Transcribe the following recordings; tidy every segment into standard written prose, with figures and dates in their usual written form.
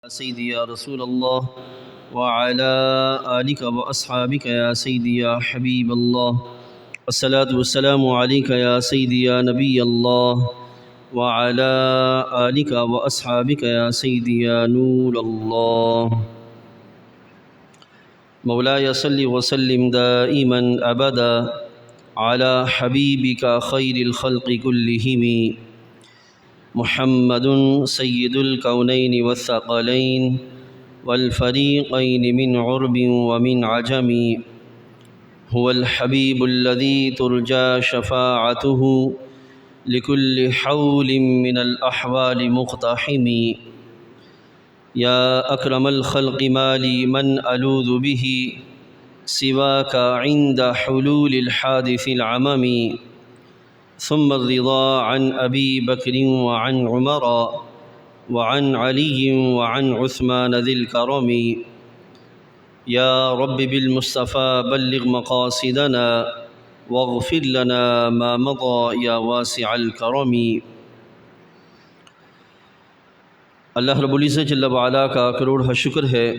سيدي يا رسول الله وعلى آلك وأصحابك يا سيدي يا حبيب الله والصلاة والسلام عليك يا سيدي يا نبي الله وعلى آلك وأصحابك يا سيدي يا نور الله مولاي صل وسلم دائما أبدا على حبيبك خير الخلق كلهم محمد سيد الكونين والثقلين والفريقين من عرب ومن عجم هو الحبيب الذي ترجى شفاعته لكل حول من الأحوال مقتحم يا أكرم الخلق ما لي من ألوذ به سواك عند حلول الحادث العمم ثم الرضا عن أبي بكر وعن عمر وعن علي وعن عثمان ذي الكرم يا رب بالمصطفى بلغ مقاصدنا واغفر لنا ما مضى يا واسع الكرم۔ اللہ رب العزت جل وعلا کا کروڑ شکر ہے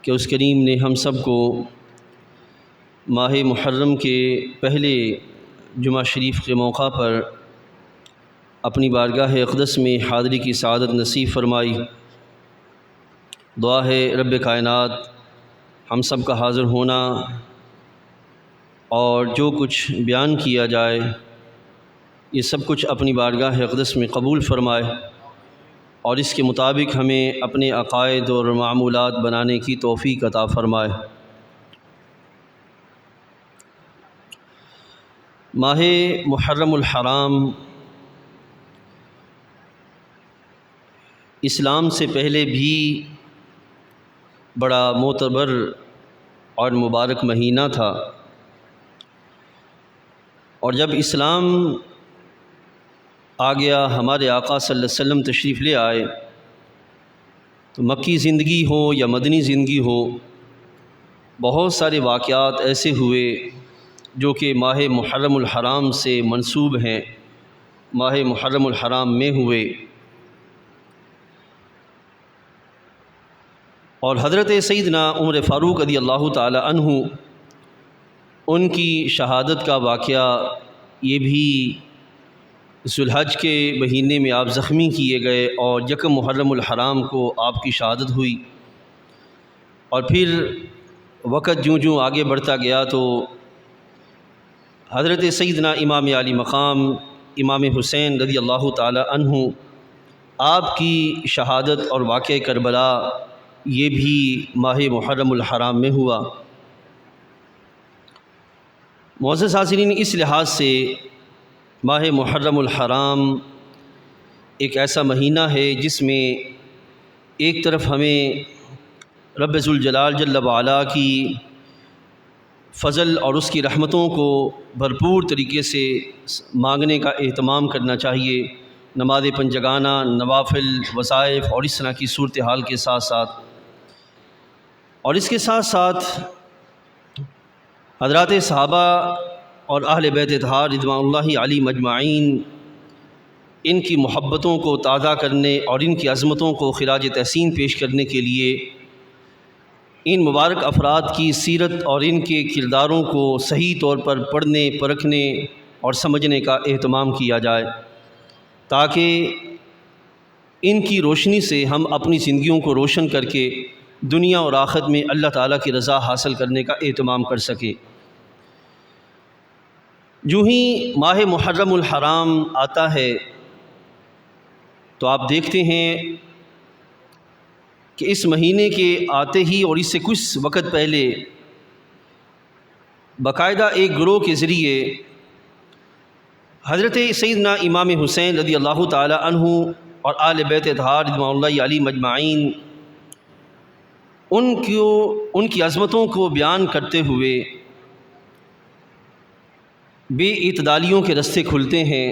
کہ اس کریم نے ہم سب کو ماہ محرم کے پہلے جمعہ شریف کے موقع پر اپنی بارگاہ اقدس میں حاضری کی سعادت نصیب فرمائی۔ دعا ہے رب کائنات ہم سب کا حاضر ہونا اور جو کچھ بیان کیا جائے یہ سب کچھ اپنی بارگاہ اقدس میں قبول فرمائے اور اس کے مطابق ہمیں اپنے عقائد اور معمولات بنانے کی توفیق عطا فرمائے۔ ماہ محرم الحرام اسلام سے پہلے بھی بڑا معتبر اور مبارک مہینہ تھا، اور جب اسلام آ گیا، ہمارے آقا صلی اللہ علیہ وسلم تشریف لے آئے، تو مکی زندگی ہو یا مدنی زندگی ہو، بہت سارے واقعات ایسے ہوئے جو کہ ماہ محرم الحرام سے منسوب ہیں، ماہ محرم الحرام میں ہوئے۔ اور حضرت سیدنا عمر فاروق رضی اللہ تعالی عنہ ان کی شہادت کا واقعہ یہ بھی ذو الحج کے مہینے میں آپ زخمی کیے گئے اور یکم محرم الحرام کو آپ کی شہادت ہوئی، اور پھر وقت جوں آگے بڑھتا گیا تو حضرت سیدنا امام علی مقام امام حسین رضی اللہ تعالی عنہ آپ کی شہادت اور واقعہ کربلا یہ بھی ماہ محرم الحرام میں ہوا۔ معزز حاضرین، اس لحاظ سے ماہ محرم الحرام ایک ایسا مہینہ ہے جس میں ایک طرف ہمیں رب ذوالجلال جل وعلا کی فضل اور اس کی رحمتوں کو بھرپور طریقے سے مانگنے کا اہتمام کرنا چاہیے، نماز پنجگانہ، نوافل، وظائف اور اس طرح کی صورتحال کے ساتھ ساتھ، اور اس کے ساتھ ساتھ حضرات صحابہ اور اہل بیت اطہار رضوان اللہ علیہم اجمعین ان کی محبتوں کو تازہ کرنے اور ان کی عظمتوں کو خراج تحسین پیش کرنے کے لیے ان مبارک افراد کی سیرت اور ان کے کرداروں کو صحیح طور پر پڑھنے، پرکھنے اور سمجھنے کا اہتمام کیا جائے، تاکہ ان کی روشنی سے ہم اپنی زندگیوں کو روشن کر کے دنیا اور آخرت میں اللہ تعالیٰ کی رضا حاصل کرنے کا اہتمام کر سکیں۔ جو ہی ماہ محرم الحرام آتا ہے تو آپ دیکھتے ہیں کہ اس مہینے کے آتے ہی اور اس سے کچھ وقت پہلے باقاعدہ ایک گروہ کے ذریعے حضرت سیدنا امام حسین رضی اللہ تعالی عنہ اور آل بیت اطہار رضوان اللہ علیہم اجمعین ان کی عظمتوں کو بیان کرتے ہوئے بے اعتدالیوں کے رستے کھلتے ہیں،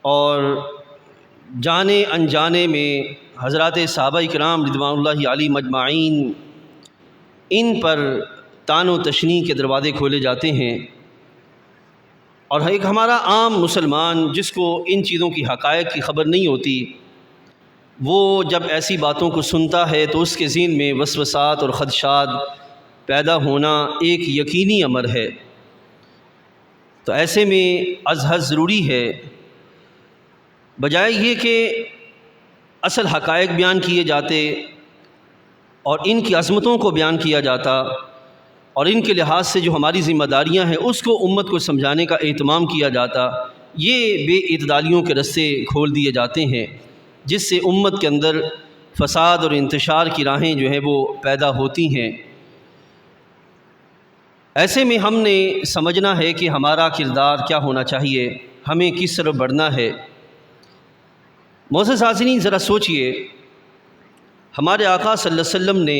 اور جانے انجانے میں حضرات صحابہ کرام رضوان اللہ علیہم اجمعین ان پر طعن و تشنیع کے دروازے کھولے جاتے ہیں، اور ایک ہمارا عام مسلمان جس کو ان چیزوں کی حقائق کی خبر نہیں ہوتی، وہ جب ایسی باتوں کو سنتا ہے تو اس کے ذہن میں وسوسات اور خدشات پیدا ہونا ایک یقینی امر ہے۔ تو ایسے میں ازحد ضروری ہے، بجائے یہ کہ اصل حقائق بیان کیے جاتے اور ان کی عظمتوں کو بیان کیا جاتا اور ان کے لحاظ سے جو ہماری ذمہ داریاں ہیں اس کو امت کو سمجھانے کا اہتمام کیا جاتا، یہ بے اعتدالیوں کے رستے کھول دیے جاتے ہیں جس سے امت کے اندر فساد اور انتشار کی راہیں جو ہے وہ پیدا ہوتی ہیں۔ ایسے میں ہم نے سمجھنا ہے کہ ہمارا کردار کیا ہونا چاہیے، ہمیں کس طرف بڑھنا ہے۔ معزز حاضرین، ذرا سوچئے، ہمارے آقا صلی اللہ علیہ وسلم نے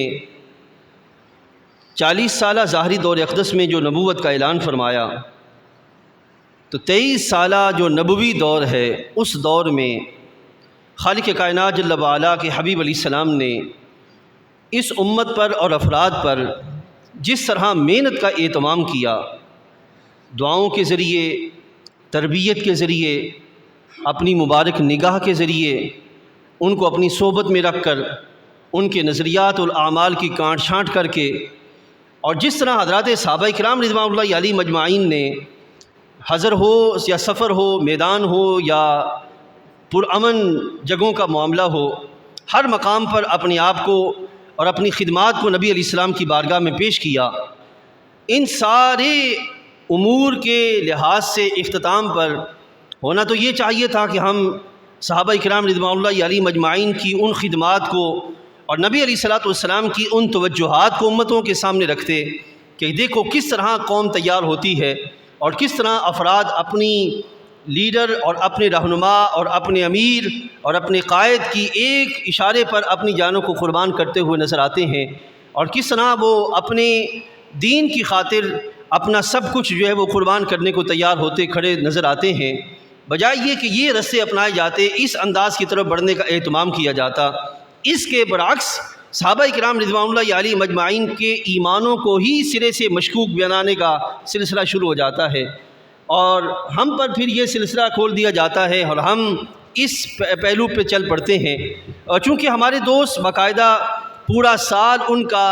40 سالہ ظاہری دور اقدس میں جو نبوت کا اعلان فرمایا، تو 23 سالہ جو نبوی دور ہے اس دور میں خالق کائنات جل وعلا کے حبیب علیہ السلام نے اس امت پر اور افراد پر جس طرح محنت کا اہتمام کیا، دعاؤں کے ذریعے، تربیت کے ذریعے، اپنی مبارک نگاہ کے ذریعے، ان کو اپنی صحبت میں رکھ کر ان کے نظریات اور اعمال کی کانٹ چھانٹ کر کے، اور جس طرح حضرات صحابہ کرام رضوان اللہ علیہ مجمعین نے حضر ہو یا سفر ہو، میدان ہو یا پرامن جگہوں کا معاملہ ہو، ہر مقام پر اپنے آپ کو اور اپنی خدمات کو نبی علیہ السلام کی بارگاہ میں پیش کیا۔ ان سارے امور کے لحاظ سے اختتام پر ہونا تو یہ چاہیے تھا کہ ہم صحابہ کرام رضوان اللہ علیہ مجمعین کی ان خدمات کو اور نبی علیہ السلام کی ان توجہات کو امتوں کے سامنے رکھتے کہ دیکھو کس طرح قوم تیار ہوتی ہے اور کس طرح افراد اپنی لیڈر اور اپنے رہنما اور اپنے امیر اور اپنے قائد کی ایک اشارے پر اپنی جانوں کو قربان کرتے ہوئے نظر آتے ہیں، اور کس طرح وہ اپنے دین کی خاطر اپنا سب کچھ جو ہے وہ قربان کرنے کو تیار ہوتے کھڑے نظر آتے ہیں۔ بجائے یہ کہ یہ رستے اپنائے جاتے، اس انداز کی طرف بڑھنے کا اہتمام کیا جاتا، اس کے برعکس صحابہ کرام رضوان اللہ علیہ مجمعین کے ایمانوں کو ہی سرے سے مشکوک بنانے کا سلسلہ شروع ہو جاتا ہے، اور ہم پر پھر یہ سلسلہ کھول دیا جاتا ہے اور ہم اس پہلو پہ چل پڑتے ہیں۔ اور چونکہ ہمارے دوست باقاعدہ پورا سال ان کا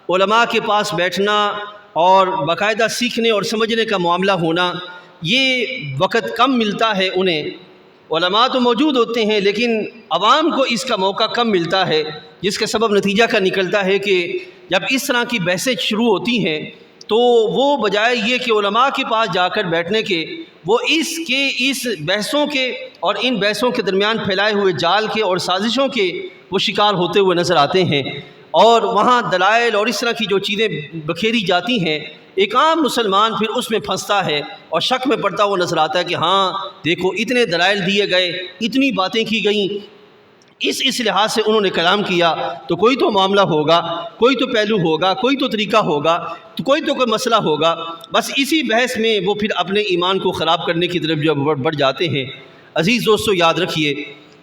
علماء کے پاس بیٹھنا اور باقاعدہ سیکھنے اور سمجھنے کا معاملہ ہونا، یہ وقت کم ملتا ہے انہیں۔ علماء تو موجود ہوتے ہیں لیکن عوام کو اس کا موقع کم ملتا ہے، جس کے سبب نتیجہ کا نکلتا ہے کہ جب اس طرح کی بحثیں شروع ہوتی ہیں تو وہ بجائے یہ کہ علماء کے پاس جا کر بیٹھنے کے، وہ اس بحثوں کے اور ان بحثوں کے درمیان پھیلائے ہوئے جال کے اور سازشوں کے وہ شکار ہوتے ہوئے نظر آتے ہیں، اور وہاں دلائل اور اس طرح کی جو چیزیں بکھیری جاتی ہیں، ایک عام مسلمان پھر اس میں پھنستا ہے اور شک میں پڑتا ہوا نظر آتا ہے کہ ہاں دیکھو اتنے دلائل دیے گئے، اتنی باتیں کی گئیں، اس لحاظ سے انہوں نے کلام کیا، تو کوئی تو معاملہ ہوگا، کوئی تو پہلو ہوگا، کوئی تو طریقہ ہوگا، تو کوئی مسئلہ ہوگا۔ بس اسی بحث میں وہ پھر اپنے ایمان کو خراب کرنے کی طرف جو بڑھ جاتے ہیں۔ عزیز دوستو، یاد رکھیے،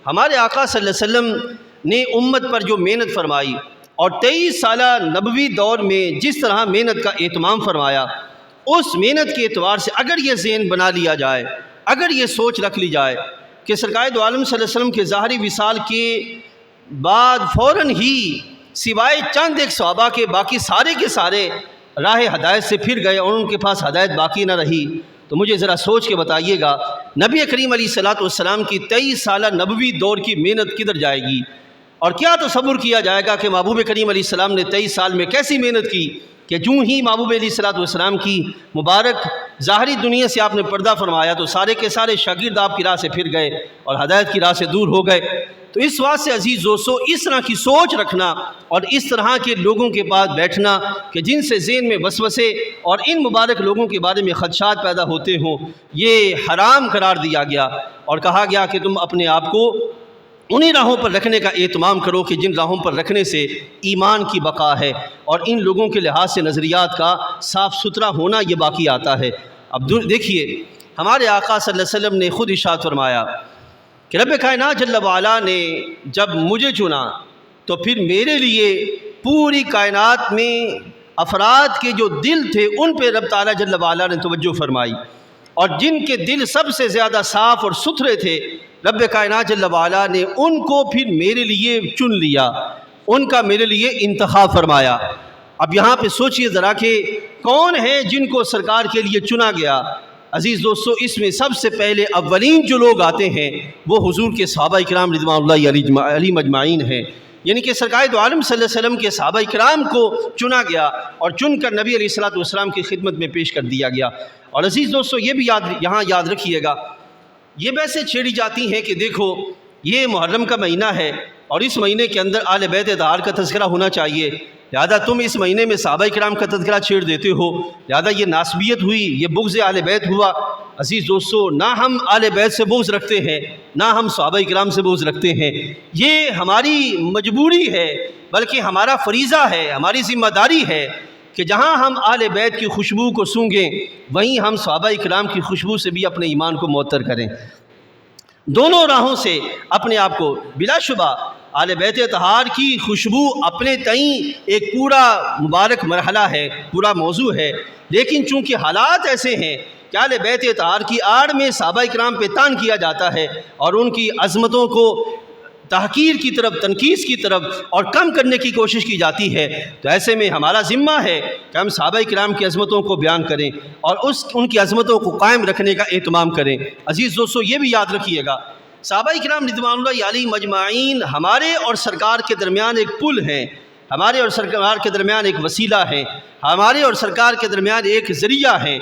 ہمارے آقا صلی اللہ علیہ وسلم نے امت پر جو محنت فرمائی اور 23 سالہ نبوی دور میں جس طرح محنت کا اہتمام فرمایا، اس محنت کے اعتبار سے اگر یہ ذہن بنا لیا جائے، اگر یہ سوچ رکھ لی جائے کہ سرکار دو عالم صلی اللہ علیہ وسلم کے ظاہری وصال کے بعد فوراً ہی سوائے چند ایک صحابہ کے باقی سارے کے سارے راہ ہدایت سے پھر گئے اور ان کے پاس ہدایت باقی نہ رہی، تو مجھے ذرا سوچ کے بتائیے گا نبی کریم علیہ السلام کی 23 سالہ نبوی دور کی محنت کدھر جائے گی؟ اور کیا تصور کیا جائے گا کہ محبوب کریم علیہ السلام نے 23 سال میں کیسی محنت کی کہ جو ہی محبوب علیہ السلام کی مبارک ظاہری دنیا سے آپ نے پردہ فرمایا تو سارے کے سارے شاگرد آپ کی راہ سے پھر گئے اور ہدایت کی راہ سے دور ہو گئے۔ تو اس بات سے عزیز دوستو، اس طرح کی سوچ رکھنا اور اس طرح کے لوگوں کے پاس بیٹھنا کہ جن سے ذہن میں وسوسے اور ان مبارک لوگوں کے بارے میں خدشات پیدا ہوتے ہوں، یہ حرام قرار دیا گیا اور کہا گیا کہ تم اپنے آپ کو انہی راہوں پر رکھنے کا اہتمام کرو کہ جن راہوں پر رکھنے سے ایمان کی بقا ہے اور ان لوگوں کے لحاظ سے نظریات کا صاف ستھرا ہونا یہ باقی آتا ہے۔ اب دیکھیے، ہمارے آقا صلی اللہ علیہ وسلم نے خود ارشاد فرمایا کہ رب کائنات جل وعلا نے جب مجھے چنا تو پھر میرے لیے پوری کائنات میں افراد کے جو دل تھے ان پہ رب تعالیٰ جل وعلا نے توجہ فرمائی۔ اور جن کے دل سب سے زیادہ صاف اور ستھرے تھے، رب کائنات جل وعلا نے ان کو پھر میرے لیے چن لیا، ان کا میرے لیے انتخاب فرمایا۔ اب یہاں پہ سوچئے ذرا کہ کون ہیں جن کو سرکار کے لیے چنا گیا؟ عزیز دوستو، اس میں سب سے پہلے اولین جو لوگ آتے ہیں وہ حضور کے صحابہ کرام رضوان اللہ علیہم اجمعین ہیں، یعنی کہ سرکار دو عالم صلی اللہ علیہ وسلم کے صحابہ کرام کو چنا گیا اور چن کر نبی علیہ الصلوۃ والسلام کی خدمت میں پیش کر دیا گیا۔ اور عزیز دوستو، یہ بھی یہاں یاد رکھیے گا، یہ بحثیں چھیڑی جاتی ہیں کہ دیکھو یہ محرم کا مہینہ ہے اور اس مہینے کے اندر اہل بیت اطہار کا تذکرہ ہونا چاہیے، لہذا تم اس مہینے میں صحابہ کرام کا تذکرہ چھیڑ دیتے ہو، لہذا یہ ناسبیت ہوئی، یہ بغض اہل بیت ہوا۔ عزیز دوستو، نہ ہم اہل بیت سے بغض رکھتے ہیں، نہ ہم صحابہ کرام سے بغض رکھتے ہیں، یہ ہماری مجبوری ہے، بلکہ ہمارا فریضہ ہے، ہماری ذمہ داری ہے کہ جہاں ہم اہل بیت کی خوشبو کو سونگھیں وہیں ہم صحابہ کرام کی خوشبو سے بھی اپنے ایمان کو معطر کریں۔ دونوں راہوں سے اپنے آپ کو، بلا شبہ اہل بیت اطہار کی خوشبو اپنے تئیں ایک پورا مبارک مرحلہ ہے، پورا موضوع ہے، لیکن چونکہ حالات ایسے ہیں کہ اہل بیت اطہار کی آڑ میں صحابہ کرام پہ طعن کیا جاتا ہے اور ان کی عظمتوں کو تحقیر کی طرف، تنقیص کی طرف اور کم کرنے کی کوشش کی جاتی ہے، تو ایسے میں ہمارا ذمہ ہے کہ ہم صحابہ کرام کی عظمتوں کو بیان کریں اور ان کی عظمتوں کو قائم رکھنے کا اہتمام کریں۔ عزیز دوستو، یہ بھی یاد رکھیے گا، صحابہ کرام رضوان اللہ علیہم اجمعین ہمارے اور سرکار کے درمیان ایک پل ہیں، ہمارے اور سرکار کے درمیان ایک وسیلہ ہے، ہمارے اور سرکار کے درمیان ایک ذریعہ ہے،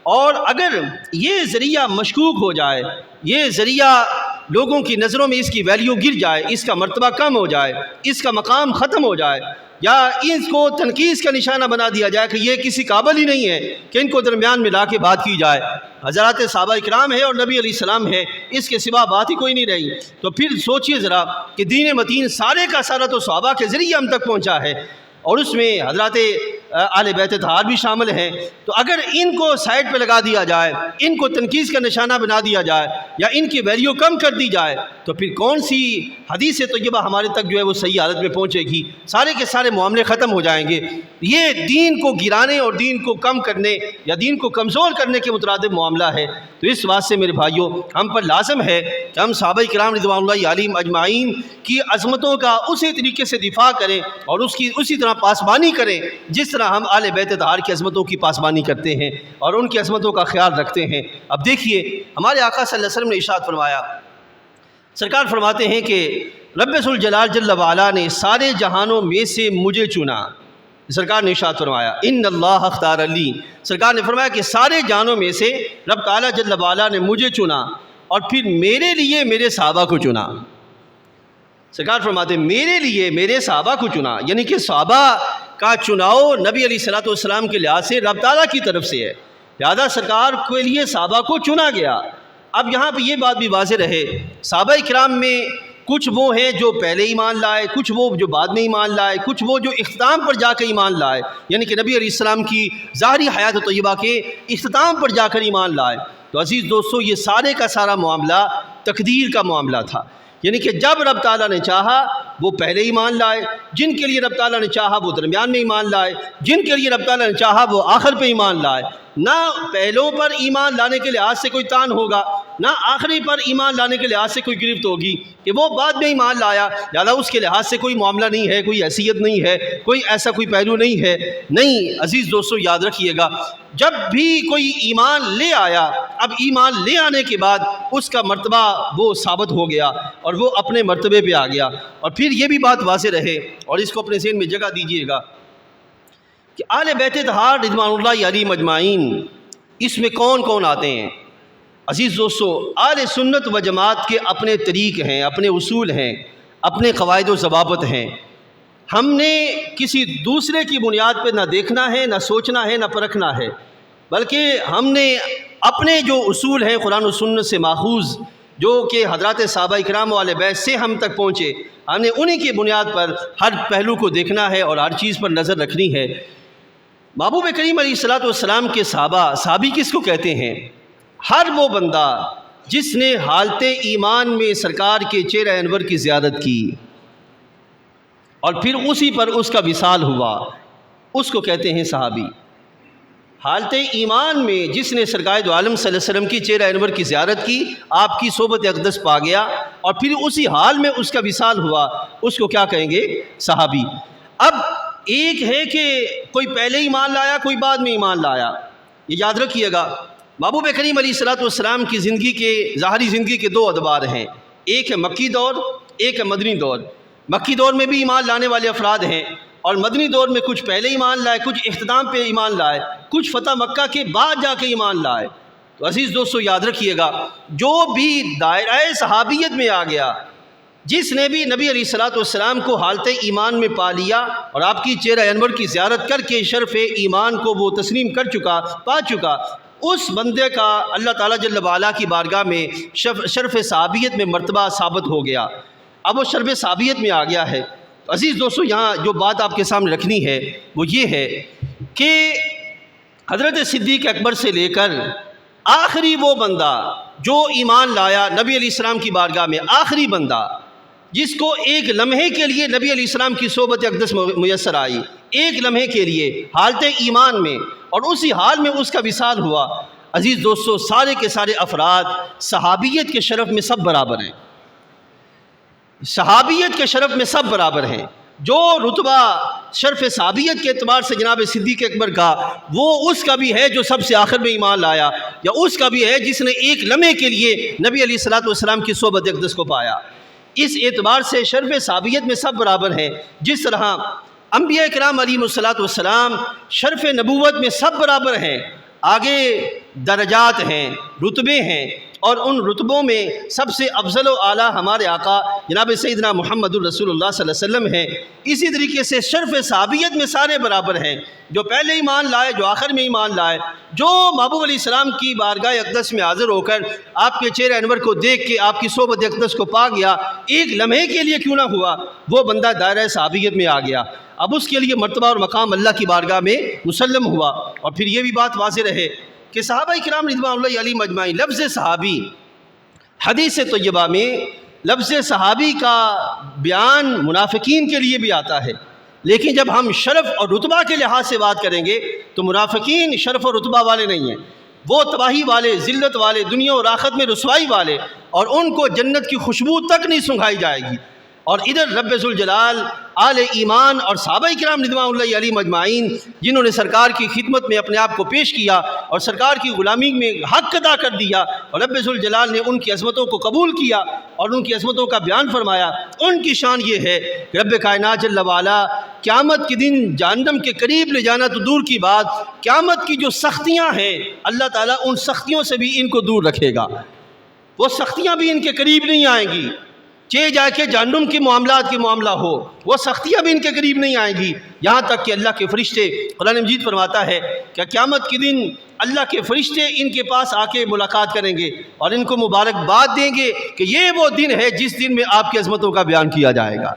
اور اگر یہ ذریعہ مشکوک ہو جائے، یہ ذریعہ لوگوں کی نظروں میں اس کی ویلیو گر جائے، اس کا مرتبہ کم ہو جائے، اس کا مقام ختم ہو جائے، یا اس کو تنقیص کا نشانہ بنا دیا جائے کہ یہ کسی قابل ہی نہیں ہے کہ ان کو درمیان میں لا کے بات کی جائے، حضرات صحابہ کرام ہے اور نبی علیہ السلام ہے، اس کے سوا بات ہی کوئی نہیں رہی، تو پھر سوچئے ذرا کہ دین متین سارے کا سارا تو صحابہ کے ذریعے ہم تک پہنچا ہے، اور اس میں حضرات اہل بیت اطہار بھی شامل ہیں، تو اگر ان کو سائڈ پہ لگا دیا جائے، ان کو تنقیص کا نشانہ بنا دیا جائے یا ان کی ویلیو کم کر دی جائے، تو پھر کون سی حدیث طیبہ ہمارے تک جو ہے وہ صحیح حالت میں پہنچے گی؟ سارے کے سارے معاملے ختم ہو جائیں گے۔ یہ دین کو گرانے اور دین کو کم کرنے یا دین کو کمزور کرنے کے مترادف معاملہ ہے، تو اس بات سے میرے بھائیوں ہم پر لازم ہے کہ ہم صحابہ کرام رضوان اللہ علیہم اجمعین کی عظمتوں کا اسی طریقے سے دفاع کریں اور اسی طرح پاسبانی کریں جس طرح ہم اہل بیت اطہار کی عظمتوں کی پاسبانی کرتے ہیں اور ان کی عظمتوں کا خیال رکھتے ہیں۔ اب دیکھیے ہمارے آقا صلی اللہ علیہ وسلم نے ارشاد فرمایا، سرکار فرماتے ہیں کہ رب ذوالجلال جل وعلا نے سارے جہانوں میں سے مجھے چنا۔ سرکار نے ارشاد فرمایا ان اللہ اختار علی، سرکار نے فرمایا کہ سارے جہانوں میں سے رب تعالیٰ جل وعلا نے مجھے چنا اور پھر میرے لیے میرے صحابہ کو چنا۔ سرکار فرماتے ہیں میرے لیے میرے صحابہ کو چنا، یعنی کہ صحابہ کا چناؤ نبی علیہ الصلوۃ والسلام کے لحاظ سے رب تعالیٰ کی طرف سے ہے، لہذا سرکار کے لیے صحابہ کو چنا گیا۔ اب یہاں پہ یہ بات بھی واضح رہے، صحابہ کرام میں کچھ وہ ہیں جو پہلے ایمان لائے، کچھ وہ جو بعد میں ایمان لائے، کچھ وہ جو اختتام پر جا کر ایمان لائے، یعنی کہ نبی علیہ السلام کی ظاہری حیات طیبہ کے اختتام پر جا کر ایمان لائے۔ تو عزیز دوستو، یہ سارے کا سارا معاملہ تقدیر کا معاملہ تھا، یعنی کہ جب رب تعالیٰ نے چاہا وہ پہلے ایمان لائے، جن کے لیے رب تعالیٰ نے چاہا وہ درمیان میں ایمان لائے، جن کے لیے رب تعالیٰ نے چاہا وہ آخر پہ ایمان لائے۔ نہ پہلوں پر ایمان لانے کے لحاظ سے کوئی تان ہوگا، نہ آخری پر ایمان لانے کے لحاظ سے کوئی گرفت ہوگی کہ وہ بعد میں ایمان لایا، لہذا اس کے لحاظ سے کوئی معاملہ نہیں ہے، کوئی حیثیت نہیں ہے، کوئی ایسا کوئی پہلو نہیں ہے۔ نہیں عزیز دوستو، یاد رکھیے گا، جب بھی کوئی ایمان لے آیا، اب ایمان لے آنے کے بعد اس کا مرتبہ وہ ثابت ہو گیا اور وہ اپنے مرتبے پہ آ گیا۔ اور پھر یہ بھی بات واضح رہے اور اس کو اپنے ذہن میں جگہ دیجیے گا کہ اہل بیت اطہار رضوان اللہ علیہم اجمعین اس میں کون کون آتے ہیں؟ عزیز دوستو، اہل سنت و جماعت کے اپنے طریق ہیں، اپنے اصول ہیں، اپنے قواعد و ضوابط ہیں۔ ہم نے کسی دوسرے کی بنیاد پہ نہ دیکھنا ہے، نہ سوچنا ہے، نہ پرکھنا ہے، بلکہ ہم نے اپنے جو اصول ہیں قرآن و سنت سے ماخوذ، جو کہ حضرات صحابہ کرام و اہل بیت سے ہم تک پہنچے، ہم نے انہی کی بنیاد پر ہر پہلو کو دیکھنا ہے اور ہر چیز پر نظر رکھنی ہے۔ محبوب کریم علیہ الصلوۃ والسلام کے صحابی کس کو کہتے ہیں؟ ہر وہ بندہ جس نے حالت ایمان میں سرکار کے چہرہ انور کی زیارت کی اور پھر اسی پر اس کا وصال ہوا، اس کو کہتے ہیں صحابی۔ حالت ایمان میں جس نے سرکار دو عالم صلی اللہ علیہ وسلم کی چہرہ انور کی زیارت کی، آپ کی صحبت اقدس پا گیا اور پھر اسی حال میں اس کا وصال ہوا، اس کو کیا کہیں گے؟ صحابی۔ اب ایک ہے کہ کوئی پہلے ایمان لایا، کوئی بعد میں ایمان لایا، یہ یاد رکھیے گا۔ محبوب کریم علیہ الصلوۃ والسلام کی زندگی کے ظاہری زندگی کے دو ادوار ہیں، ایک ہے مکی دور، ایک ہے مدنی دور۔ مکی دور میں بھی ایمان لانے والے افراد ہیں، اور مدنی دور میں کچھ پہلے ایمان لائے، کچھ اختتام پہ ایمان لائے، کچھ فتح مکہ کے بعد جا کے ایمان لائے۔ تو عزیز دوستو یاد رکھیے گا، جو بھی دائرہ صحابیت میں آ گیا، جس نے بھی نبی علیہ الصلوۃ والسلام کو حالت ایمان میں پا لیا اور آپ کی چہرہ انور کی زیارت کر کے شرف ایمان کو وہ تسلیم کر چکا، پا چکا، اس بندے کا اللہ تعالیٰ جل وعلا کی بارگاہ میں شرف صحابیت میں مرتبہ ثابت ہو گیا۔ اب وہ شرف صحابیت میں آ گیا ہے۔ عزیز دوستو یہاں جو بات آپ کے سامنے رکھنی ہے وہ یہ ہے کہ حضرت صدیق اکبر سے لے کر آخری وہ بندہ جو ایمان لایا نبی علیہ السلام کی بارگاہ میں، آخری بندہ جس کو ایک لمحے کے لیے نبی علیہ السلام کی صحبت اقدس میسر آئی، ایک لمحے کے لیے حالت ایمان میں، اور اسی حال میں اس کا وصال ہوا۔ عزیز دوستو سارے کے سارے افراد صحابیت کے شرف میں سب برابر ہیں، صحابیت کے شرف میں سب برابر ہیں۔ جو رتبہ شرف صحابیت کے اعتبار سے جناب صدیق اکبر کا، وہ اس کا بھی ہے جو سب سے آخر میں ایمان لایا، یا اس کا بھی ہے جس نے ایک لمحے کے لیے نبی علیہ الصلوۃ والسلام کی صحبت اقدس کو پایا۔ اس اعتبار سے شرف صحابیت میں سب برابر ہیں، جس طرح انبیاء کرام علیہم الصلوۃ والسلام شرف نبوت میں سب برابر ہیں۔ آگے درجات ہیں، رتبے ہیں، اور ان رتبوں میں سب سے افضل و اعلیٰ ہمارے آقا جناب سیدنا محمد الرسول اللہ صلی اللہ علیہ وسلم ہیں۔ اسی طریقے سے شرف صحابیت میں سارے برابر ہیں، جو پہلے ایمان لائے، جو آخر میں ایمان لائے، جو محبوب علیہ السلام کی بارگاہ اقدس میں حاضر ہو کر آپ کے چہرہ انور کو دیکھ کے آپ کی صحبت اقدس کو پا گیا، ایک لمحے کے لیے کیوں نہ ہوا، وہ بندہ دائرہ صحابیت میں آ گیا۔ اب اس کے لیے مرتبہ اور مقام اللہ کی بارگاہ میں مسلم ہوا۔ اور پھر یہ بھی بات واضح رہے کہ صحابہ کرام رضوان اللہ علیہم اجمعین، لفظ صحابی حدیث طیبہ میں لفظ صحابی کا بیان منافقین کے لیے بھی آتا ہے، لیکن جب ہم شرف اور رتبہ کے لحاظ سے بات کریں گے تو منافقین شرف اور رتبہ والے نہیں ہیں، وہ تباہی والے، ذلت والے، دنیا اور آخرت میں رسوائی والے، اور ان کو جنت کی خوشبو تک نہیں سنگھائی جائے گی۔ اور ادھر رب ذوالجلال آل ایمان اور صحابہ کرام رضوان اللہ علیہم اجمعین، جنہوں نے سرکار کی خدمت میں اپنے آپ کو پیش کیا اور سرکار کی غلامی میں حق ادا کر دیا، اور رب ذوالجلال نے ان کی عظمتوں کو قبول کیا اور ان کی عظمتوں کا بیان فرمایا، ان کی شان یہ ہے کہ رب کائنات جل وعلا قیامت کے دن جہنم کے قریب لے جانا تو دور کی بات، قیامت کی جو سختیاں ہیں اللہ تعالیٰ ان سختیوں سے بھی ان کو دور رکھے گا، وہ سختیاں بھی ان کے قریب نہیں آئیں گی، چاہے جا کے جہنم کے معاملات کے معاملہ ہو، وہ سختیاں بھی ان کے قریب نہیں آئیں گی، یہاں تک کہ اللہ کے فرشتے، قرآن مجید فرماتا ہے کہ قیامت کے دن اللہ کے فرشتے ان کے پاس آ کے ملاقات کریں گے اور ان کو مبارکباد دیں گے کہ یہ وہ دن ہے جس دن میں آپ کی عظمتوں کا بیان کیا جائے گا۔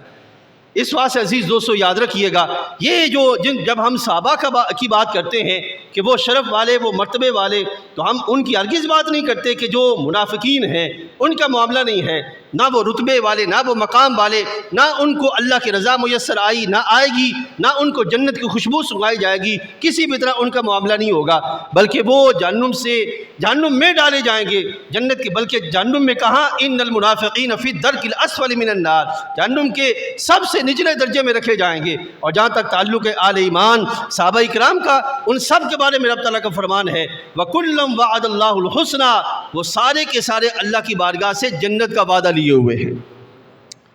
اس واسطے عزیز دوستو یاد رکھیے گا، یہ جو جب ہم صحابہ کی بات کرتے ہیں کہ وہ شرف والے، وہ مرتبے والے، تو ہم ان کی ہرگز بات نہیں کرتے کہ جو منافقین ہیں ان کا معاملہ نہیں ہے، نہ وہ رتبے والے، نہ وہ مقام والے، نہ ان کو اللہ کی رضا میسر آئی نہ آئے گی، نہ ان کو جنت کی خوشبو سنگھائی جائے گی، کسی بھی طرح ان کا معاملہ نہیں ہوگا، بلکہ وہ جہنم میں ڈالے جائیں گے، جنت کے، بلکہ جہنم میں کہاں، ان المنافقین فی الدرک الاسفل من النار، جہنم کے سب سے نچلے درجے میں رکھے جائیں گے۔ اور جہاں تک تعلق ہے آل ایمان صحابہ کرام کا، ان سب کے بارے میں رب تعالیٰ کا فرمان ہے وَكُلًّا وَعَدَ اللَّهُ الْحُسْنَى، وہ سارے کے سارے اللہ کی بارگاہ سے جنت کا وعدہ لیے ہوئے ہیں،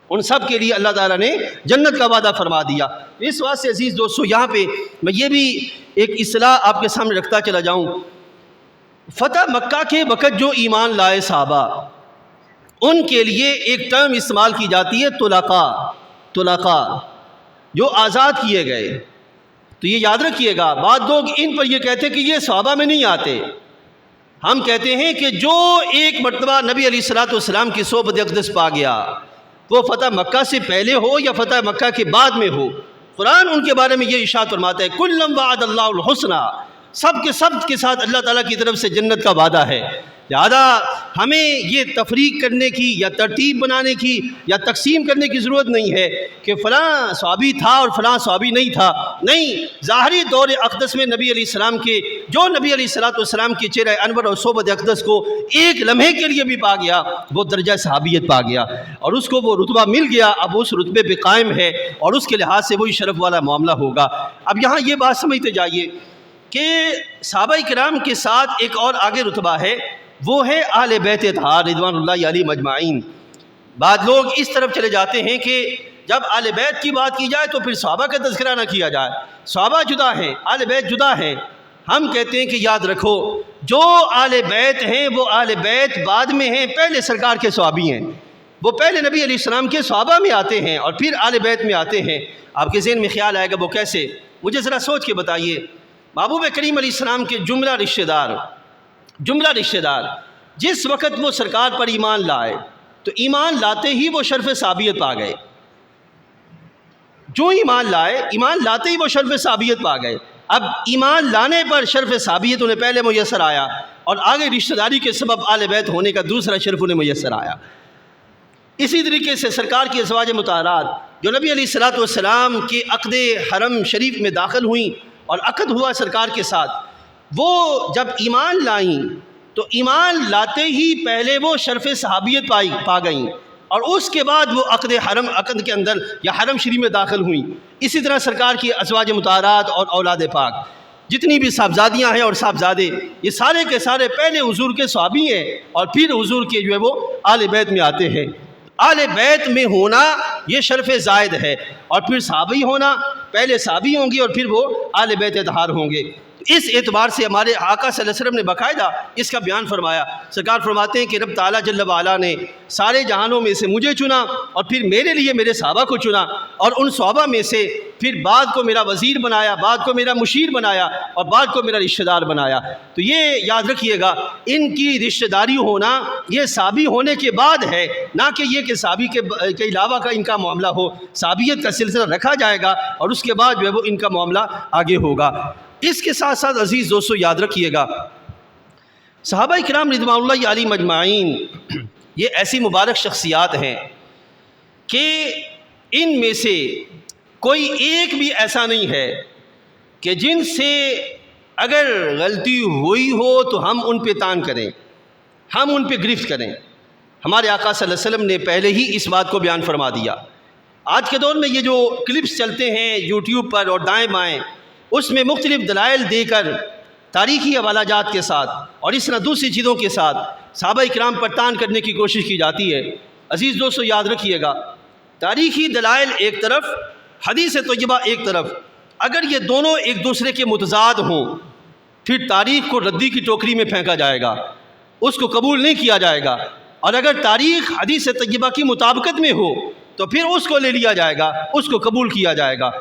ان سب کے لیے اللہ تعالیٰ نے جنت کا وعدہ فرما دیا۔ اس واسطے عزیز دوستو یہاں پہ میں یہ بھی ایک اصطلاح آپ کے سامنے رکھتا چلا جاؤں، فتح مکہ کے وقت جو ایمان لائے صحابہ، ان کے لیے ایک ٹرم استعمال کی جاتی ہے طلقاء، جو آزاد کیے گئے۔ تو یہ یاد رکھیے گا، بعض لوگ ان پر یہ کہتے کہ یہ صحابہ میں نہیں آتے، ہم کہتے ہیں کہ جو ایک مرتبہ نبی علیہ الصلوۃ والسلام کی صحبت اقدس پا گیا، وہ فتح مکہ سے پہلے ہو یا فتح مکہ کے بعد میں ہو، قرآن ان کے بارے میں یہ ارشاد فرماتا ہے کُلًّا وَعَدَ اللَّهُ الْحُسْنَى، سب کے ساتھ اللہ تعالیٰ کی طرف سے جنت کا وعدہ ہے۔ لہذا ہمیں یہ تفریق کرنے کی یا ترتیب بنانے کی یا تقسیم کرنے کی ضرورت نہیں ہے کہ فلاں صحابی تھا اور فلاں صحابی نہیں تھا، نہیں، ظاہری دور اقدس میں نبی علیہ السلام کے جو نبی علیہ الصلوۃ والسلام کی چہرہ انور اور صحبت اقدس کو ایک لمحے کے لیے بھی پا گیا وہ درجہ صحابیت پا گیا اور اس کو وہ رتبہ مل گیا، اب اس رتبے پہ قائم ہے اور اس کے لحاظ سے وہی شرف والا معاملہ ہوگا۔ اب یہاں یہ بات سمجھتے جائیے کہ صحابہ کرام کے ساتھ ایک اور آگے رتبہ ہے، وہ ہے اہل بیت اطہار رضوان اللہ علیہم اجمعین۔ بعض لوگ اس طرف چلے جاتے ہیں کہ جب اہل بیت کی بات کی جائے تو پھر صحابہ کا تذکرہ نہ کیا جائے، صحابہ جدا ہیں، اہل بیت جدا ہیں۔ ہم کہتے ہیں کہ یاد رکھو جو اہل بیت ہیں وہ اہل بیت بعد میں ہیں، پہلے سرکار کے صحابی ہیں، وہ پہلے نبی علیہ السلام کے صحابہ میں آتے ہیں اور پھر اہل بیت میں آتے ہیں۔ آپ کے ذہن میں خیال آئے گا وہ کیسے؟ مجھے ذرا سوچ کے بتائیے۔ محبوب کریم علیہ السلام کے جملہ رشتہ دار جس وقت وہ سرکار پر ایمان لائے تو ایمان لاتے ہی وہ شرف صحابیت پا گئے، جو ایمان لاتے ہی وہ شرف صحابیت پا گئے۔ اب ایمان لانے پر شرف صحابیت انہیں پہلے میسر آیا اور آگے رشتہ داری کے سبب اہل بیت ہونے کا دوسرا شرف انہیں میسر آیا۔ اسی طریقے سے سرکار کی ازواج مطہرات جو نبی علیہ الصلوۃ والسلام کے عقد حرم شریف میں داخل ہوئیں اور عقد ہوا سرکار کے ساتھ، وہ جب ایمان لائیں تو ایمان لاتے ہی پہلے وہ شرف صحابیت پا گئیں اور اس کے بعد وہ عقد کے اندر یا حرم شریف میں داخل ہوئیں۔ اسی طرح سرکار کی ازواج مطہرات اور اولاد پاک جتنی بھی صاحبزادیاں ہیں اور صاحبزادے، یہ سارے کے سارے پہلے حضور کے صحابی ہیں اور پھر حضور کے جو ہے وہ اہل بیت میں آتے ہیں۔ اہل بیت میں ہونا یہ شرف زائد ہے اور پھر صحابی ہونا، پہلے صحابی ہوں گے اور پھر وہ اہل بیت اطہار ہوں گے۔ اس اعتبار سے ہمارے آقا صلی اللہ علیہ وسلم نے باقاعدہ اس کا بیان فرمایا۔ سرکار فرماتے ہیں کہ رب تعالیٰ جل وعلا نے سارے جہانوں میں سے مجھے چنا اور پھر میرے لیے میرے صحابہ کو چنا اور ان صحابہ میں سے پھر بعد کو میرا وزیر بنایا، بعد کو میرا مشیر بنایا اور بعد کو میرا رشتہ دار بنایا۔ تو یہ یاد رکھیے گا ان کی رشتہ داری ہونا یہ صحابی ہونے کے بعد ہے، نہ کہ یہ کہ صحابی کے علاوہ کا ان کا معاملہ ہو۔ صحابیت کا سلسلہ رکھا جائے گا اور اس کے بعد جو ہے وہ ان کا معاملہ آگے ہوگا۔ اس کے ساتھ ساتھ عزیز دوستو یاد رکھیے گا صحابہ کرام رضوان اللہ علیہم اجمعین یہ ایسی مبارک شخصیات ہیں کہ ان میں سے کوئی ایک بھی ایسا نہیں ہے کہ جن سے اگر غلطی ہوئی ہو تو ہم ان پہ تان کریں، ہم ان پہ گرفت کریں۔ ہمارے آقا صلی اللہ علیہ وسلم نے پہلے ہی اس بات کو بیان فرما دیا۔ آج کے دور میں یہ جو کلپس چلتے ہیں یوٹیوب پر اور دائیں بائیں، اس میں مختلف دلائل دے کر تاریخی حوالہ جات کے ساتھ اور اس طرح دوسری چیزوں کے ساتھ صحابہ کرام پر تان کرنے کی کوشش کی جاتی ہے۔ عزیز دوستو یاد رکھیے گا تاریخی دلائل ایک طرف، حدیث طیبہ ایک طرف، اگر یہ دونوں ایک دوسرے کے متضاد ہوں پھر تاریخ کو ردی کی ٹوکری میں پھینکا جائے گا، اس کو قبول نہیں کیا جائے گا، اور اگر تاریخ حدیث طیبہ کی مطابقت میں ہو تو پھر اس کو لے لیا جائے گا، اس کو قبول کیا جائے گا۔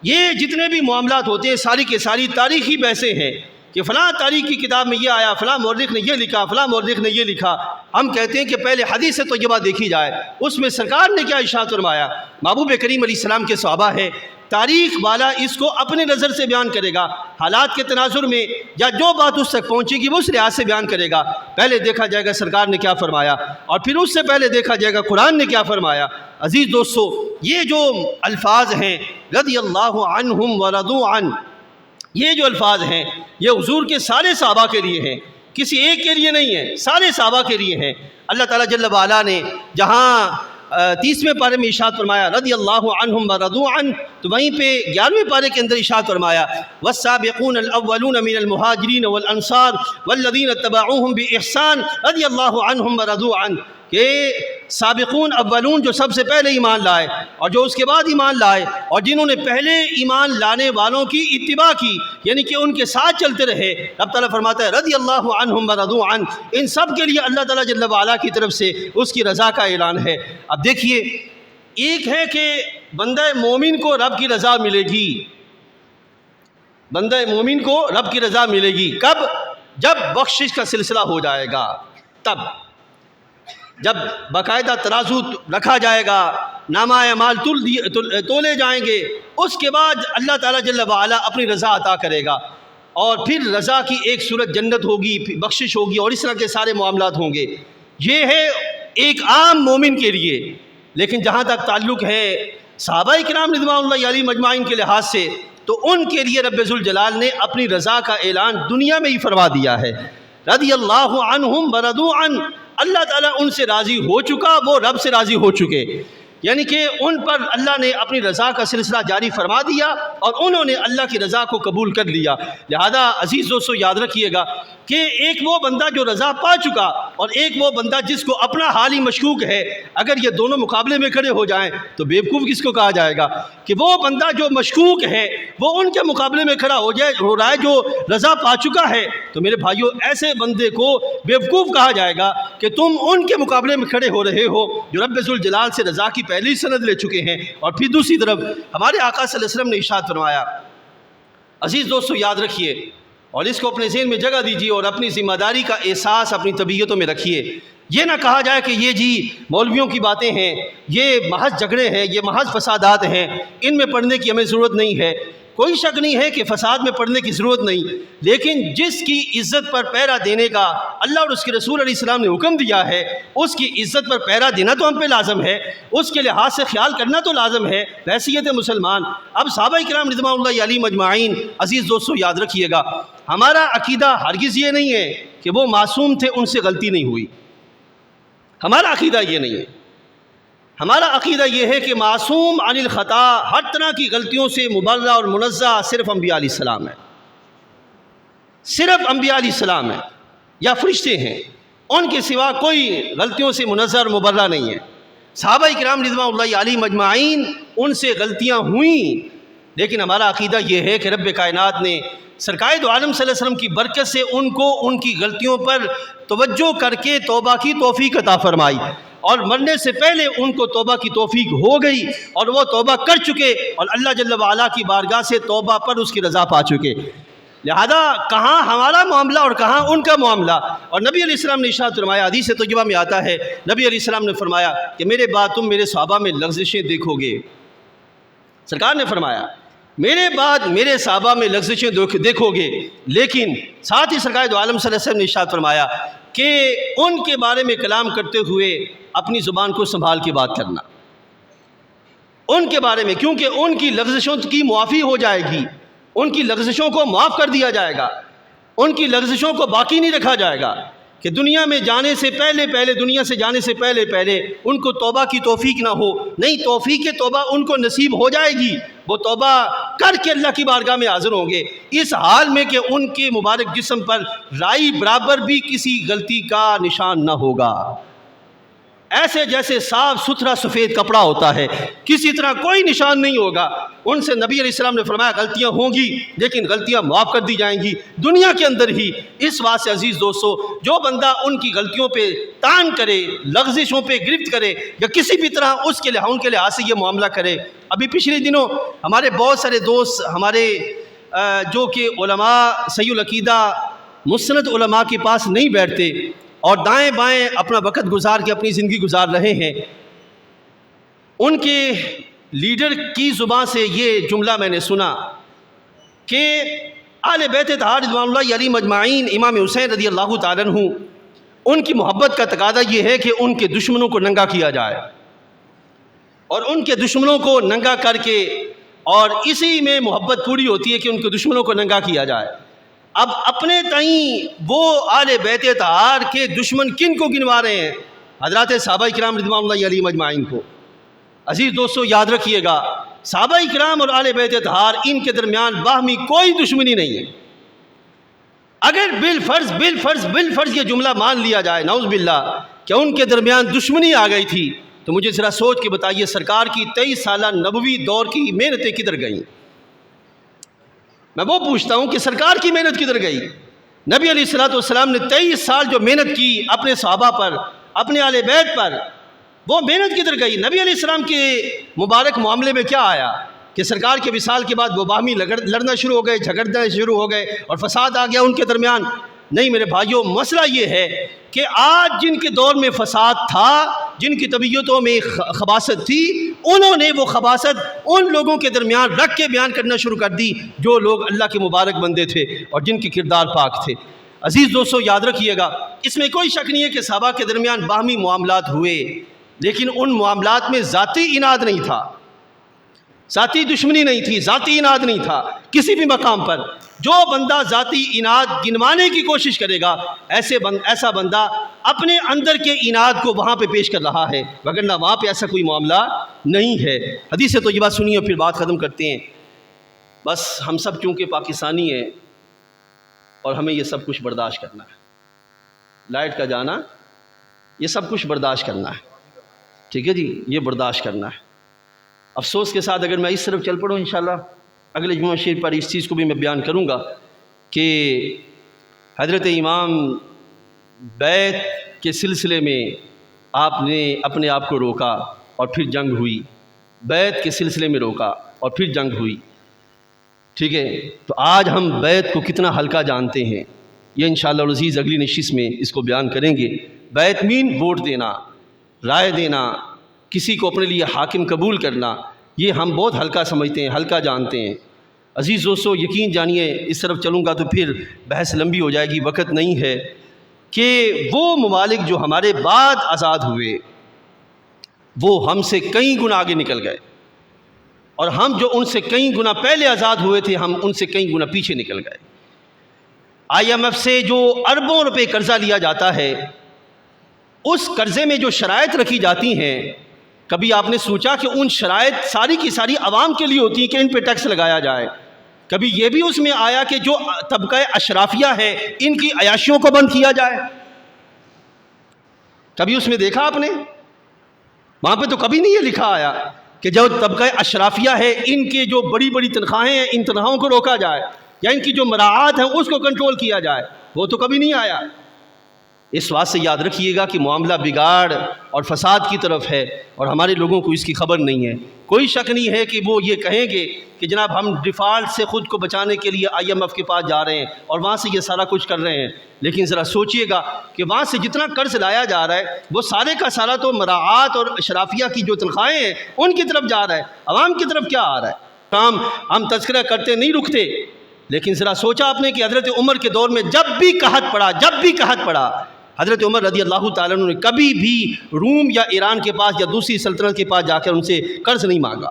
یہ جتنے بھی معاملات ہوتے ہیں ساری کے ساری تاریخی بحثیں ہیں کہ فلاں تاریخ کی کتاب میں یہ آیا، فلاں مورخ نے یہ لکھا، فلاں مورخ نے یہ لکھا۔ ہم کہتے ہیں کہ پہلے حدیث طیبہ دیکھی جائے، اس میں سرکار نے کیا ارشاد فرمایا۔ محبوب کریم علیہ السلام کے صحابہ ہیں، تاریخ والا اس کو اپنے نظر سے بیان کرے گا، حالات کے تناظر میں یا جو بات اس تک پہنچے گی وہ اس لحاظ سے بیان کرے گا۔ پہلے دیکھا جائے گا سرکار نے کیا فرمایا اور پھر اس سے پہلے دیکھا جائے گا قرآن نے کیا فرمایا۔ عزیز دوستو یہ جو الفاظ ہیں رضی اللہ عنہم ورضوا عنہ، یہ جو الفاظ ہیں یہ حضور کے سارے صحابہ کے لیے ہیں، کسی ایک کے لیے نہیں ہے، سارے صحابہ کے لیے ہیں۔ اللہ تعالیٰ جل وعلا نے جہاں 30ویں پارے میں ارشاد فرمایا رضی اللہ عنہم ورضوا عنہ، تو وہیں پہ 11ویں پارے کے اندر ارشاد فرمایا والسابقون الاولون من المہاجرین والانصار والذین اتبعوہم باحسان رضی اللہ عنہم ورضوا عنہ، کہ سابقون اولون جو سب سے پہلے ایمان لائے اور جو اس کے بعد ایمان لائے اور جنہوں نے پہلے ایمان لانے والوں کی اتباع کی، یعنی کہ ان کے ساتھ چلتے رہے، رب تعالیٰ فرماتا ہے رضی اللہ عنہم ورضوا عنہ، ان سب کے لیے اللہ تعالیٰ جل وعلا کی طرف سے اس کی رضا کا اعلان ہے۔ اب دیکھیے ایک ہے کہ بندہ مومن کو رب کی رضا ملے گی، بندہ مومن کو رب کی رضا ملے گی کب؟ جب بخشش کا سلسلہ ہو جائے گا، تب جب باقاعدہ ترازو رکھا جائے گا، نامہ اعمال تولے جائیں گے، اس کے بعد اللہ تعالیٰ جل وعلا اپنی رضا عطا کرے گا اور پھر رضا کی ایک صورت جنت ہوگی، پھر بخشش ہوگی اور اس طرح کے سارے معاملات ہوں گے۔ یہ ہے ایک عام مومن کے لیے، لیکن جہاں تک تعلق ہے صحابہ کرام رضوان اللہ علیہم اجمعین کے لحاظ سے، تو ان کے لیے رب ذوالجلال نے اپنی رضا کا اعلان دنیا میں ہی فرما دیا ہے۔ رضی اللہ عنہم ورضوا عنہ، اللہ تعالیٰ ان سے راضی ہو چکا، وہ رب سے راضی ہو چکے، یعنی کہ ان پر اللہ نے اپنی رضا کا سلسلہ جاری فرما دیا اور انہوں نے اللہ کی رضا کو قبول کر لیا۔ لہذا عزیز دوستو یاد رکھیے گا کہ ایک وہ بندہ جو رضا پا چکا اور ایک وہ بندہ جس کو اپنا حال ہی مشکوک ہے، اگر یہ دونوں مقابلے میں کھڑے ہو جائیں تو بیوقوف کس کو کہا جائے گا؟ کہ وہ بندہ جو مشکوک ہے وہ ان کے مقابلے میں کھڑا ہو رہا ہے جو رضا پا چکا ہے، تو میرے بھائیوں ایسے بندے کو بیوقوف کہا جائے گا کہ تم ان کے مقابلے میں کھڑے ہو رہے ہو جو رب ذوالجلال سے رضا کی پہلی سند لے چکے ہیں۔ اور پھر دوسری طرف ہمارے آقا صلی اللہ علیہ وسلم نے ارشاد فرمایا، عزیز دوستو یاد رکھیے اور اس کو اپنے ذہن میں جگہ دیجیے اور اپنی ذمہ داری کا احساس اپنی طبیعتوں میں رکھیے۔ یہ نہ کہا جائے کہ یہ جی مولویوں کی باتیں ہیں، یہ محض جھگڑے ہیں، یہ محض فسادات ہیں، ان میں پڑھنے کی ہمیں ضرورت نہیں ہے۔ کوئی شک نہیں ہے کہ فساد میں پڑھنے کی ضرورت نہیں، لیکن جس کی عزت پر پہرا دینے کا اللہ اور اس کے رسول علیہ السلام نے حکم دیا ہے، اس کی عزت پر پہرا دینا تو ہم پہ لازم ہے، اس کے لحاظ سے خیال کرنا تو لازم ہے بحیثیت مسلمان۔ اب صحابہ کرام رضوان اللہ علیہم اجمعین، عزیز دوستو یاد رکھیے گا ہمارا عقیدہ ہرگز یہ نہیں ہے کہ وہ معصوم تھے، ان سے غلطی نہیں ہوئی، ہمارا عقیدہ یہ نہیں ہے۔ ہمارا عقیدہ یہ ہے کہ معصوم عن الخطا، ہر طرح کی غلطیوں سے مبرہ اور منزہ صرف انبیاء علیہ السلام ہے، صرف انبیاء علیہ السلام ہے یا فرشتے ہیں، ان کے سوا کوئی غلطیوں سے منزہ اور مبرہ نہیں ہے۔ صحابہ کرام رضوان اللہ علیہم اجمعین ان سے غلطیاں ہوئیں، لیکن ہمارا عقیدہ یہ ہے کہ رب کائنات نے سرکار دو عالم صلی اللہ علیہ وسلم کی برکت سے ان کو ان کی غلطیوں پر توجہ کر کے توبہ کی توفیق عطا فرمائی، اور مرنے سے پہلے ان کو توبہ کی توفیق ہو گئی اور وہ توبہ کر چکے اور اللہ جل وعلا کی بارگاہ سے توبہ پر اس کی رضا پا چکے۔ لہذا کہاں ہمارا معاملہ اور کہاں ان کا معاملہ۔ اور نبی علیہ السلام نے ارشاد فرمایا، حدیث طیبہ میں آتا ہے، نبی علیہ السلام نے فرمایا کہ میرے بعد تم میرے صحابہ میں لغزشیں دیکھو گے۔ سرکار نے فرمایا میرے بعد میرے صحابہ میں لغزشیں دیکھو گے، لیکن ساتھ ہی سرکار دو عالم صلی اللہ علیہ وسلم نے ارشاد فرمایا کہ ان کے بارے میں کلام کرتے ہوئے اپنی زبان کو سنبھال کے بات کرنا، ان کے بارے میں، کیونکہ ان کی لغزشوں کی معافی ہو جائے گی، ان کی لغزشوں کو معاف کر دیا جائے گا، ان کی لغزشوں کو باقی نہیں رکھا جائے گا کہ دنیا میں جانے سے پہلے دنیا سے جانے سے پہلے ان کو توبہ کی توفیق نہ ہو۔ نہیں، توفیق توبہ ان کو نصیب ہو جائے گی، وہ توبہ کر کے اللہ کی بارگاہ میں حاضر ہوں گے، اس حال میں کہ ان کے مبارک جسم پر رائی برابر بھی کسی غلطی کا نشان نہ ہوگا، ایسے جیسے صاف ستھرا سفید کپڑا ہوتا ہے، کسی طرح کوئی نشان نہیں ہوگا۔ ان سے نبی علیہ السلام نے فرمایا غلطیاں ہوں گی لیکن غلطیاں معاف کر دی جائیں گی دنیا کے اندر ہی۔ اس بات سے عزیز دوستو جو بندہ ان کی غلطیوں پہ تان کرے، لغزشوں پہ گرفت کرے یا کسی بھی طرح ان کے لحاظ سے یہ معاملہ کرے، ابھی پچھلے دنوں ہمارے بہت سارے دوست ہمارے جو کہ علماء صحیح العقیدہ مسند علماء کے پاس نہیں بیٹھتے اور دائیں بائیں اپنا وقت گزار کے اپنی زندگی گزار رہے ہیں، ان کے لیڈر کی زبان سے یہ جملہ میں نے سنا کہ اہل بیت اطہار رضوان اللہ علیہم اجمعین، امام حسین رضی اللہ تعالیٰ عنہ، ان کی محبت کا تقاضا یہ ہے کہ ان کے دشمنوں کو ننگا کیا جائے اور ان کے دشمنوں کو ننگا کر کے، اور اسی میں محبت پوری ہوتی ہے کہ ان کے دشمنوں کو ننگا کیا جائے۔ اب اپنے تئیں وہ اہل بیت اطہار کے دشمن کن کو گنوا رہے ہیں؟ حضرات صحابہ کرام رضوان اللہ علیہم اجمعین کو۔ عزیز دوستو یاد رکھیے گا صحابہ کرام اور اہل بیت اطہار ان کے درمیان باہمی کوئی دشمنی نہیں ہے۔ اگر بالفرض یہ جملہ مان لیا جائے نعوذ باللہ کہ ان کے درمیان دشمنی آ گئی تھی، تو مجھے ذرا سوچ کے بتائیے سرکار کی 23 سالہ نبوی دور کی محنتیں کدھر گئیں؟ میں وہ پوچھتا ہوں کہ سرکار کی محنت کدھر گئی؟ نبی علیہ الصلوۃ والسلام نے 23 سال جو محنت کی اپنے صحابہ پر، اپنے اہل بیت پر، وہ محنت کدھر گئی؟ نبی علیہ السلام کے مبارک معاملے میں کیا آیا کہ سرکار کے وصال کے بعد وہ باہمی لڑنا شروع ہو گئے، جھگڑنا شروع ہو گئے اور فساد آ گیا ان کے درمیان؟ نہیں میرے بھائیوں، مسئلہ یہ ہے کہ آج جن کے دور میں فساد تھا، جن کی طبیعتوں میں خباثت تھی، انہوں نے وہ خباثت ان لوگوں کے درمیان رکھ کے بیان کرنا شروع کر دی جو لوگ اللہ کے مبارک بندے تھے اور جن کے کردار پاک تھے۔ عزیز دوستو یاد رکھیے گا اس میں کوئی شک نہیں ہے کہ صحابہ کے درمیان باہمی معاملات ہوئے، لیکن ان معاملات میں ذاتی اناد نہیں تھا، ذاتی دشمنی نہیں تھی، ذاتی اناد نہیں تھا کسی بھی مقام پر۔ جو بندہ ذاتی اناد گنوانے کی کوشش کرے گا ایسا بندہ اپنے اندر کے اناد کو وہاں پہ پیش کر رہا ہے، وگرنہ وہاں پہ ایسا کوئی معاملہ نہیں ہے۔ حدیث طیبہ سنیے اور پھر بات ختم کرتے ہیں۔ بس ہم سب چونکہ پاکستانی ہیں اور ہمیں یہ سب کچھ برداشت کرنا ہے، لائٹ کا جانا یہ سب کچھ برداشت کرنا ہے، ٹھیک ہے جی، یہ برداشت کرنا ہے۔ افسوس کے ساتھ اگر میں اس طرف چل پڑوں انشاءاللہ اگلے جمعہ شریف پر اس چیز کو بھی میں بیان کروں گا کہ حضرت امام بیعت کے سلسلے میں آپ نے اپنے آپ کو روکا اور پھر جنگ ہوئی، بیعت کے سلسلے میں روکا اور پھر جنگ ہوئی، ٹھیک ہے۔ تو آج ہم بیعت کو کتنا ہلکا جانتے ہیں، یہ انشاءاللہ العزیز اگلی نشست میں اس کو بیان کریں گے۔ بیعت مین ووٹ دینا، رائے دینا، کسی کو اپنے لیے حاکم قبول کرنا، یہ ہم بہت ہلکا سمجھتے ہیں، ہلکا جانتے ہیں۔ عزیز دوستو یقین جانیے، اس طرف چلوں گا تو پھر بحث لمبی ہو جائے گی، وقت نہیں ہے، کہ وہ ممالک جو ہمارے بعد آزاد ہوئے وہ ہم سے کئی گنا آگے نکل گئے، اور ہم جو ان سے کئی گنا پہلے آزاد ہوئے تھے ہم ان سے کئی گنا پیچھے نکل گئے۔ IMF سے جو اربوں روپے قرضہ لیا جاتا ہے، اس قرضے میں جو شرائط رکھی جاتی ہیں، کبھی آپ نے سوچا کہ ان شرائط ساری کی ساری عوام کے لیے ہوتی ہیں کہ ان پہ ٹیکس لگایا جائے؟ کبھی یہ بھی اس میں آیا کہ جو طبقہ اشرافیہ ہے ان کی عیاشیوں کو بند کیا جائے؟ کبھی اس میں دیکھا آپ نے؟ وہاں پہ تو کبھی نہیں یہ لکھا آیا کہ جو طبقہ اشرافیہ ہے ان کے جو بڑی بڑی تنخواہیں ہیں ان تنخواہوں کو روکا جائے، یا ان کی جو مراعات ہیں اس کو کنٹرول کیا جائے، وہ تو کبھی نہیں آیا۔ اس بات سے یاد رکھیے گا کہ معاملہ بگاڑ اور فساد کی طرف ہے، اور ہمارے لوگوں کو اس کی خبر نہیں ہے۔ کوئی شک نہیں ہے کہ وہ یہ کہیں گے کہ جناب ہم ڈیفالٹ سے خود کو بچانے کے لیے IMF کے پاس جا رہے ہیں اور وہاں سے یہ سارا کچھ کر رہے ہیں، لیکن ذرا سوچئے گا کہ وہاں سے جتنا قرض لایا جا رہا ہے وہ سارے کا سارا تو مراعات اور اشرافیہ کی جو تنخواہیں ہیں ان کی طرف جا رہا ہے، عوام کی طرف کیا آ رہا ہے؟ کام ہم تذکرہ کرتے نہیں رکتے، لیکن ذرا سوچا آپ نے کہ حضرت عمر کے دور میں جب بھی قحط پڑا حضرت عمر رضی اللہ تعالیٰ عنہ نے کبھی بھی روم یا ایران کے پاس یا دوسری سلطنت کے پاس جا کر ان سے قرض نہیں مانگا،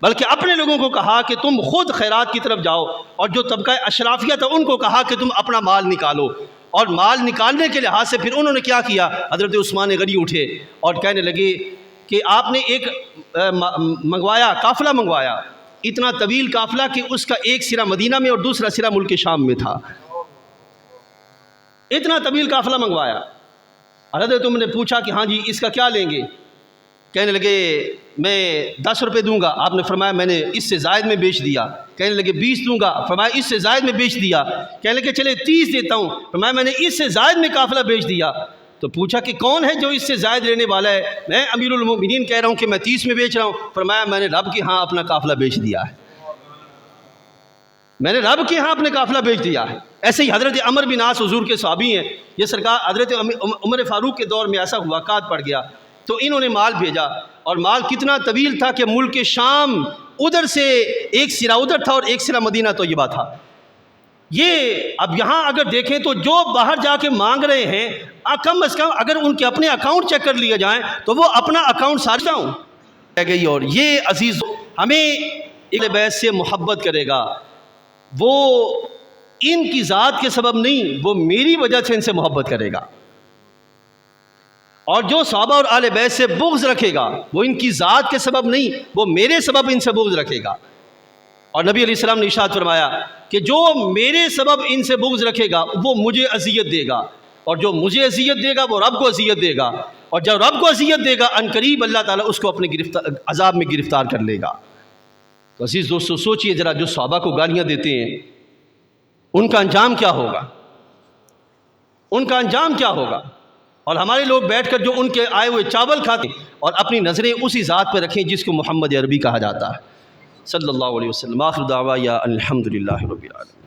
بلکہ اپنے لوگوں کو کہا کہ تم خود خیرات کی طرف جاؤ، اور جو طبقہ اشرافیہ تھا ان کو کہا کہ تم اپنا مال نکالو، اور مال نکالنے کے لحاظ سے پھر انہوں نے کیا کیا؟ حضرت عثمان غنی اٹھے اور کہنے لگے کہ آپ نے ایک قافلہ منگوایا، اتنا طویل قافلہ کہ اس کا ایک سرا مدینہ میں اور دوسرا سرا ملک شام میں تھا، اتنا طویل قافلہ منگوایا۔ حضرت عمر نے پوچھا کہ ہاں جی اس کا کیا لیں گے؟ کہنے لگے میں 10 روپے دوں گا، آپ نے فرمایا میں نے اس سے زائد میں بیچ دیا۔ کہنے لگے 20 دوں گا، فرمایا اس سے زائد میں بیچ دیا۔ کہنے لگے چلے 30 دیتا ہوں، فرمایا میں نے اس سے زائد میں قافلہ بیچ دیا۔ تو پوچھا کہ کون ہے جو اس سے زائد لینے والا ہے؟ میں امیر المومنین کہہ رہا ہوں کہ میں 30 میں بیچ رہا ہوں۔ فرمایا میں نے رب کے ہاں اپنا قافلہ بیچ دیا ہے، میں نے رب کے ہاں اپنے قافلہ بیچ دیا ہے۔ ایسے ہی حضرت عمر بن عاص حضور کے صحابی ہیں، یہ سرکار حضرت عمر فاروق کے دور میں ایسا ہوا قحط پڑ گیا تو انہوں نے مال بھیجا، اور مال کتنا طویل تھا کہ ملک شام ادھر سے ایک سرا ادھر تھا اور ایک سرا مدینہ طیبہ تھا۔ یہ اب یہاں اگر دیکھیں تو جو باہر جا کے مانگ رہے ہیں کم از کم اگر ان کے اپنے اکاؤنٹ چیک کر لیے جائیں تو وہ اپنا اکاؤنٹ سارا رہ گئی۔ اور یہ عزیز ہمیں اہل بیت سے محبت کرے گا، وہ ان کی ذات کے سبب نہیں، وہ میری وجہ سے ان سے محبت کرے گا، اور جو صحابہ اور اہل بیت سے بغض رکھے گا وہ ان کی ذات کے سبب نہیں، وہ میرے سبب ان سے بغض رکھے گا۔ اور نبی علیہ السلام نے ارشاد فرمایا کہ جو میرے سبب ان سے بغض رکھے گا وہ مجھے اذیت دے گا، اور جو مجھے اذیت دے گا وہ رب کو اذیت دے گا، اور جب رب کو اذیت دے گا عنقریب اللہ تعالیٰ اس کو اپنے عذاب میں گرفتار کر لے گا۔ تو عزیز دوستو سوچئے ذرا، جو صحابہ کو گالیاں دیتے ہیں ان کا انجام کیا ہوگا، ان کا انجام کیا ہوگا؟ اور ہمارے لوگ بیٹھ کر جو ان کے آئے ہوئے چاول کھاتے ہیں، اور اپنی نظریں اسی ذات پہ رکھیں جس کو محمد عربی کہا جاتا ہے، صلی اللہ علیہ وسلم۔ آخر دعوانا الحمدللہ رب العالمین۔